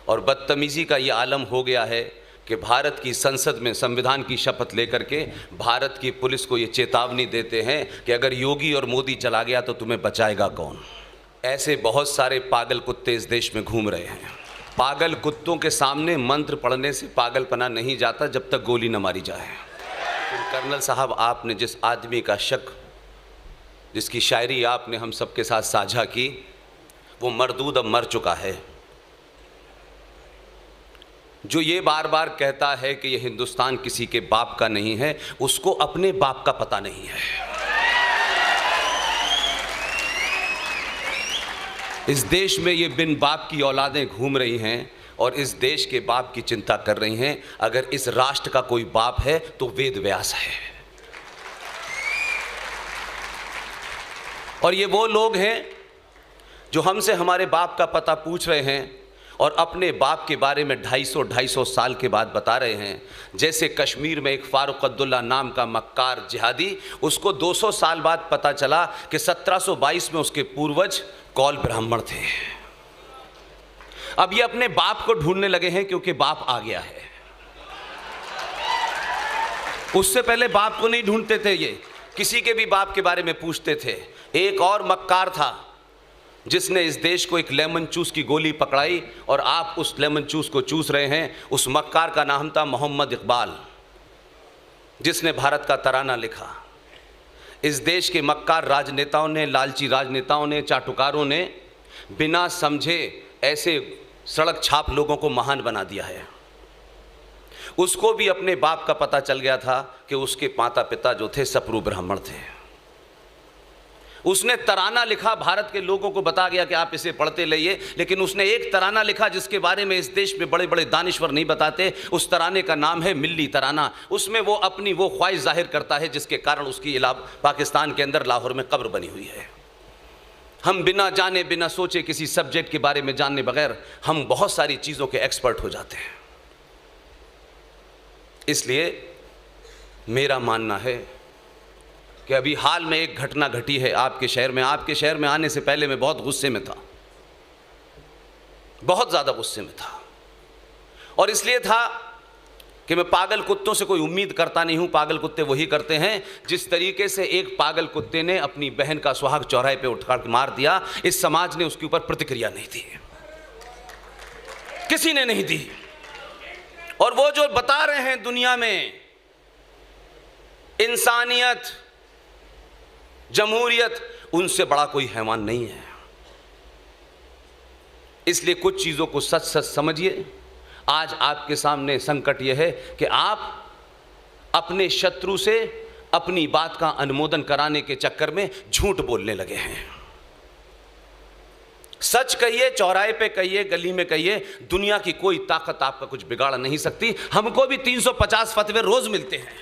और बदतमीज़ी का ये आलम हो गया है कि भारत की संसद में संविधान की शपथ लेकर के भारत की पुलिस को ये चेतावनी देते हैं कि अगर योगी और मोदी चला गया तो तुम्हें बचाएगा कौन। ऐसे बहुत सारे पागल कुत्ते इस देश में घूम रहे हैं। पागल कुत्तों के सामने मंत्र पढ़ने से पागलपना नहीं जाता जब तक गोली न मारी जाए। कर्नल साहब, आपने जिस आदमी का शक, जिसकी शायरी आपने हम सबके साथ साझा की, वो मरदूद अब मर चुका है। जो ये बार बार कहता है कि ये हिंदुस्तान किसी के बाप का नहीं है, उसको अपने बाप का पता नहीं है। इस देश में ये बिन बाप की औलादें घूम रही हैं और इस देश के बाप की चिंता कर रही हैं। अगर इस राष्ट्र का कोई बाप है तो वेद व्यास है। और ये वो लोग हैं जो हमसे हमारे बाप का पता पूछ रहे हैं और अपने बाप के बारे में 250 साल के बाद बता रहे हैं। जैसे कश्मीर में एक फारूक अब्दुल्ला नाम का मक्कार जिहादी, उसको 200 साल बाद पता चला कि 1722 में उसके पूर्वज कौल ब्राह्मण थे। अब ये अपने बाप को ढूंढने लगे हैं क्योंकि बाप आ गया है। उससे पहले बाप को नहीं ढूंढते थे, ये किसी के भी बाप के बारे में पूछते थे। एक और मक्कार था जिसने इस देश को एक लेमन चूस की गोली पकड़ाई और आप उस लेमन चूस को चूस रहे हैं। उस मक्कार का नाम था मोहम्मद इकबाल, जिसने भारत का तराना लिखा। इस देश के मक्कार राजनेताओं ने, लालची राजनेताओं ने, चाटुकारों ने बिना समझे ऐसे सड़क छाप लोगों को महान बना दिया है। उसको भी अपने बाप का पता चल गया था कि उसके माता पिता जो थे सप्रू ब्राह्मण थे। उसने तराना लिखा, भारत के लोगों को बता गया कि आप इसे पढ़ते रहिए, लेकिन उसने एक तराना लिखा जिसके बारे में इस देश में बड़े बड़े दानिश्वर नहीं बताते। उस तराने का नाम है मिल्ली तराना। उसमें वो अपनी वो ख्वाहिश जाहिर करता है जिसके कारण उसकी पाकिस्तान के अंदर लाहौर में कब्र बनी हुई है। हम बिना जाने बिना सोचे किसी सब्जेक्ट के बारे में जानने बगैर हम बहुत सारी चीज़ों के एक्सपर्ट हो जाते हैं। इसलिए मेरा मानना है कि अभी हाल में एक घटना घटी है आपके शहर में। आपके शहर में आने से पहले मैं बहुत गुस्से में था, बहुत ज़्यादा गुस्से में था। और इसलिए था कि मैं पागल कुत्तों से कोई उम्मीद करता नहीं हूँ। पागल कुत्ते वही करते हैं जिस तरीके से एक पागल कुत्ते ने अपनी बहन का सुहाग चौराहे पे उठकर मार दिया, इस समाज ने उसके ऊपर प्रतिक्रिया नहीं दी, किसी ने नहीं दी। और वो जो बता रहे हैं दुनिया में इंसानियत, जमहूरियत, उनसे बड़ा कोई हैवान नहीं है। इसलिए कुछ चीज़ों को सच सच समझिए। आज आपके सामने संकट यह है कि आप अपने शत्रु से अपनी बात का अनुमोदन कराने के चक्कर में झूठ बोलने लगे हैं। सच कहिए, चौराहे पे कहिए, गली में कहिए, दुनिया की कोई ताकत आपका कुछ बिगाड़ नहीं सकती। हमको भी 350 फतवे रोज मिलते हैं,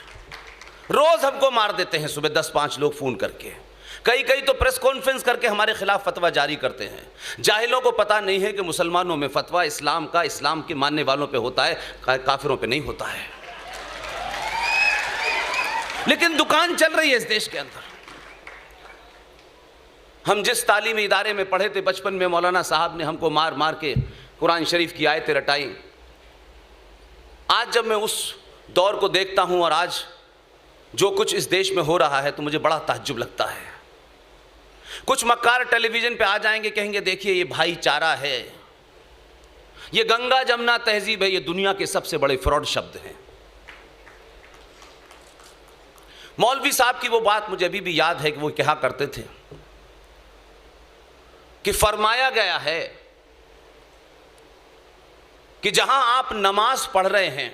रोज हमको मार देते हैं सुबह 10-5 लोग फोन करके। कई तो प्रेस कॉन्फ्रेंस करके हमारे खिलाफ फतवा जारी करते हैं। जाहिलों को पता नहीं है कि मुसलमानों में फतवा इस्लाम का, इस्लाम के मानने वालों पे होता है, काफिरों पे नहीं होता है। लेकिन दुकान चल रही है इस देश के अंदर। हम जिस तालीमी इदारे में पढ़े थे, बचपन में मौलाना साहब ने हमको मार मार के कुरान शरीफ की आयतें रटाई। आज जब मैं उस दौर को देखता हूं और आज जो कुछ इस देश में हो रहा है तो मुझे बड़ा ताज्जुब लगता है। कुछ मक्कार टेलीविजन पे आ जाएंगे, कहेंगे देखिए ये भाईचारा है, ये गंगा जमुना तहजीब है। ये दुनिया के सबसे बड़े फ्रॉड शब्द हैं। मौलवी साहब की वो बात मुझे अभी भी याद है कि वो कहा करते थे कि फरमाया गया है कि जहां आप नमाज पढ़ रहे हैं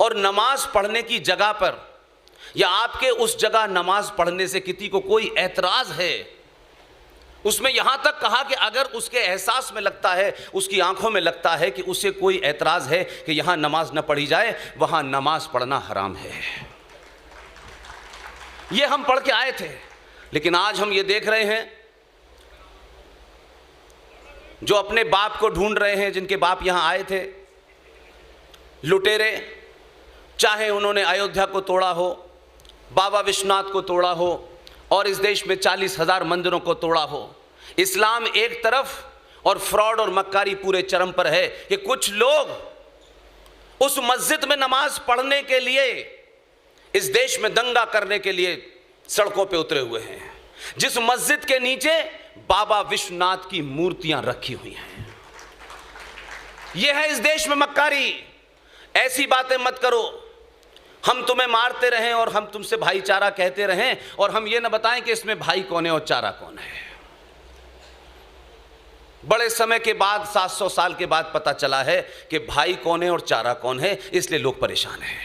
और नमाज पढ़ने की जगह पर या आपके उस जगह नमाज पढ़ने से किसी को कोई एतराज है, उसमें यहां तक कहा कि अगर उसके एहसास में लगता है, उसकी आंखों में लगता है कि उसे कोई एतराज है कि यहां नमाज न पढ़ी जाए, वहां नमाज पढ़ना हराम है। ये हम पढ़ के आए थे। लेकिन आज हम ये देख रहे हैं जो अपने बाप को ढूंढ रहे हैं, जिनके बाप यहां आए थे, लुटेरे, चाहे उन्होंने अयोध्या को तोड़ा हो, बाबा विश्वनाथ को तोड़ा हो और इस देश में 40,000 मंदिरों को तोड़ा हो। इस्लाम एक तरफ और फ्रॉड और मक्कारी पूरे चरम पर है कि कुछ लोग उस मस्जिद में नमाज पढ़ने के लिए, इस देश में दंगा करने के लिए सड़कों पे उतरे हुए हैं, जिस मस्जिद के नीचे बाबा विश्वनाथ की मूर्तियां रखी हुई हैं। यह है इस देश में मक्कारी। ऐसी बातें मत करो, हम तुम्हें मारते रहें और हम तुमसे भाईचारा कहते रहें और हम ये ना बताएं कि इसमें भाई कौन है और चारा कौन है। बड़े समय के बाद, 700 साल के बाद पता चला है कि भाई कौन है और चारा कौन है, इसलिए लोग परेशान हैं।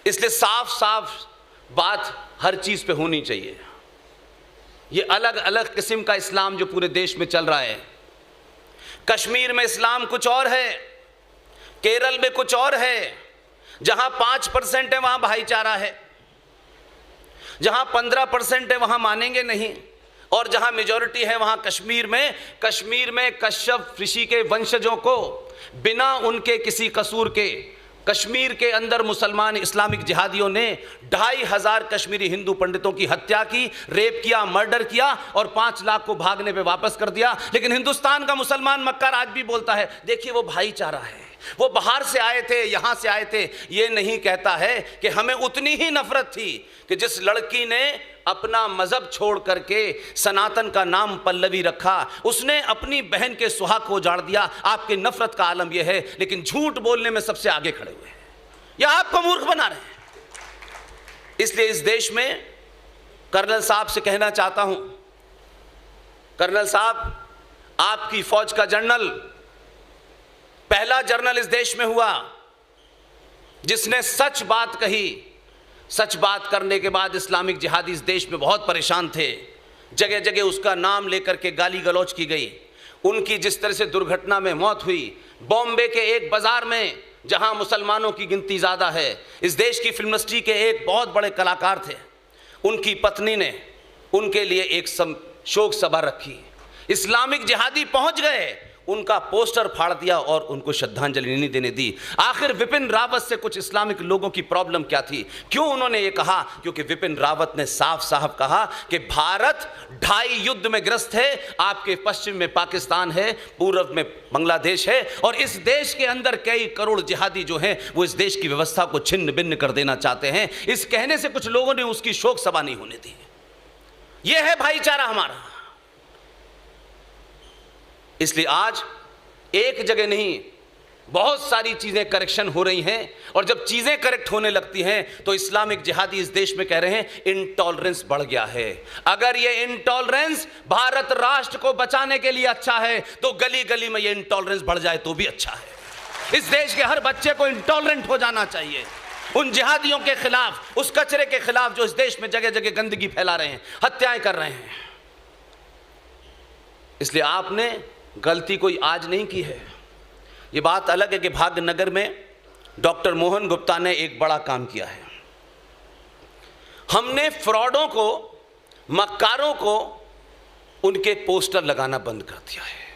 इसलिए साफ साफ बात हर चीज पे होनी चाहिए। ये अलग अलग किस्म का इस्लाम जो पूरे देश में चल रहा है, कश्मीर में इस्लाम कुछ और है, केरल में कुछ और है। जहां 5% है वहां भाईचारा है, जहां 15% है वहां मानेंगे नहीं, और जहां मेजॉरिटी है वहां कश्मीर में कश्यप ऋषि के वंशजों को बिना उनके किसी कसूर के कश्मीर के अंदर मुसलमान इस्लामिक जिहादियों ने 2500 कश्मीरी हिंदू पंडितों की हत्या की, रेप किया, मर्डर किया और 5 लाख को भागने पे वापस कर दिया। लेकिन हिंदुस्तान का मुसलमान मक्कार आज भी बोलता है, देखिए वो भाईचारा है, वो बाहर से आए थे, यहां से आए थे। ये नहीं कहता है कि हमें उतनी ही नफरत थी कि जिस लड़की ने अपना मजहब छोड़ करके सनातन का नाम पल्लवी रखा, उसने अपनी बहन के सुहाग को उजाड़ दिया। आपके नफरत का आलम यह है, लेकिन झूठ बोलने में सबसे आगे खड़े हुए हैं, या आपको मूर्ख बना रहे हैं। इसलिए इस देश में कर्नल साहब से कहना चाहता हूं, कर्नल साहब, आपकी फौज का जनरल, पहला जनरल इस देश में हुआ जिसने सच बात कही। सच बात करने के बाद इस्लामिक जिहादी इस देश में बहुत परेशान थे, जगह जगह उसका नाम लेकर के गाली गलौज की गई। उनकी जिस तरह से दुर्घटना में मौत हुई, बॉम्बे के एक बाजार में जहां मुसलमानों की गिनती ज़्यादा है, इस देश की फिल्म इंडस्ट्री के एक बहुत बड़े कलाकार थे, उनकी पत्नी ने उनके लिए एक शोक सभा रखी। इस्लामिक जिहादी पहुंच गए, उनका पोस्टर फाड़ दिया और उनको श्रद्धांजलि नहीं देने दी। आखिर विपिन रावत से कुछ इस्लामिक लोगों की प्रॉब्लम क्या थी? क्यों उन्होंने ये कहा? क्योंकि विपिन रावत ने साफ साफ कहा कि भारत 2.5 युद्ध में ग्रस्त है। आपके पश्चिम में पाकिस्तान है, पूर्व में बांग्लादेश है, और इस देश के अंदर कई करोड़ जिहादी जो हैं वो इस देश की व्यवस्था को छिन्न भिन्न कर देना चाहते हैं। इस कहने से कुछ लोगों ने उसकी शोक सभा नहीं होने दी। यह है भाईचारा हमारा। इसलिए आज एक जगह नहीं, बहुत सारी चीजें करेक्शन हो रही हैं, और जब चीजें करेक्ट होने लगती हैं तो इस्लामिक जिहादी इस देश में कह रहे हैं इंटॉलरेंस बढ़ गया है। अगर ये इंटॉलरेंस भारत राष्ट्र को बचाने के लिए अच्छा है तो गली गली में ये इंटॉलरेंस बढ़ जाए तो भी अच्छा है। इस देश के हर बच्चे को इंटॉलरेंट हो जाना चाहिए उन जिहादियों के खिलाफ, उस कचरे के खिलाफ जो इस देश में जगह जगह गंदगी फैला रहे हैं, हत्याएं कर रहे हैं। इसलिए आपने गलती कोई आज नहीं की है। ये बात अलग है कि भाग्यनगर में डॉक्टर मोहन गुप्ता ने एक बड़ा काम किया है। हमने फ्रॉडों को, मक्कारों को उनके पोस्टर लगाना बंद कर दिया है।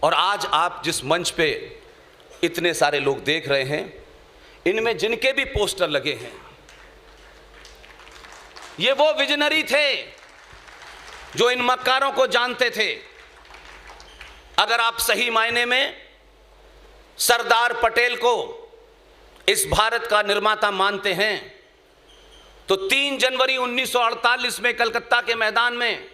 और आज आप जिस मंच पे इतने सारे लोग देख रहे हैं, इनमें जिनके भी पोस्टर लगे हैं, ये वो विजनरी थे जो इन मक्कारों को जानते थे। अगर आप सही मायने में सरदार पटेल को इस भारत का निर्माता मानते हैं तो 3 जनवरी 1948 में कलकत्ता के मैदान में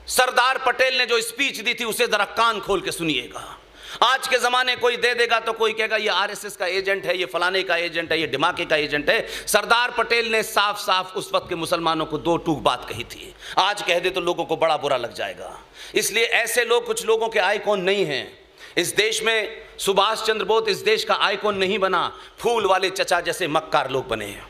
सरदार पटेल ने जो स्पीच दी थी उसे जरा कान खोल के सुनिएगा। आज के ज़माने कोई दे देगा तो कोई कहेगा ये आरएसएस का एजेंट है, ये फलाने का एजेंट है, ये ढिमाके का एजेंट है। सरदार पटेल ने साफ साफ उस वक्त के मुसलमानों को 2 टूक बात कही थी। आज कह दे तो लोगों को बड़ा बुरा लग जाएगा। इसलिए ऐसे लोग कुछ लोगों के आइकॉन नहीं हैं इस देश में। सुभाष चंद्र बोस इस देश का आइकॉन नहीं बना, फूल वाले चचा जैसे मक्कार लोग बने हैं।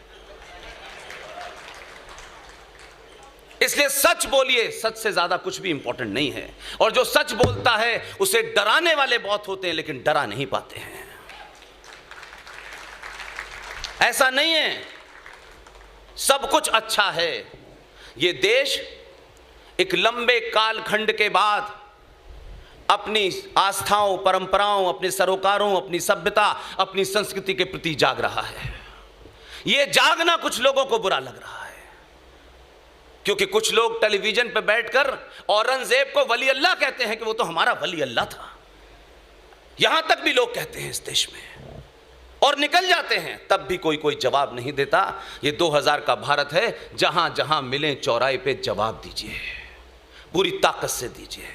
इसलिए सच बोलिए, सच से ज्यादा कुछ भी इंपॉर्टेंट नहीं है। और जो सच बोलता है उसे डराने वाले बहुत होते हैं, लेकिन डरा नहीं पाते हैं। ऐसा नहीं है सब कुछ अच्छा है। ये देश एक लंबे कालखंड के बाद अपनी आस्थाओं, परंपराओं, अपने सरोकारों, अपनी सभ्यता, अपनी संस्कृति के प्रति जाग रहा है। ये जागना कुछ लोगों को बुरा लग रहा है। क्योंकि कुछ लोग टेलीविजन पर बैठकर औरंगजेब को वली अल्लाह कहते हैं कि वो तो हमारा वली अल्लाह था। यहां तक भी लोग कहते हैं इस देश में, और निकल जाते हैं, तब भी कोई कोई जवाब नहीं देता। ये 2000 का भारत है, जहां जहां मिले चौराहे पे जवाब दीजिए, पूरी ताकत से दीजिए।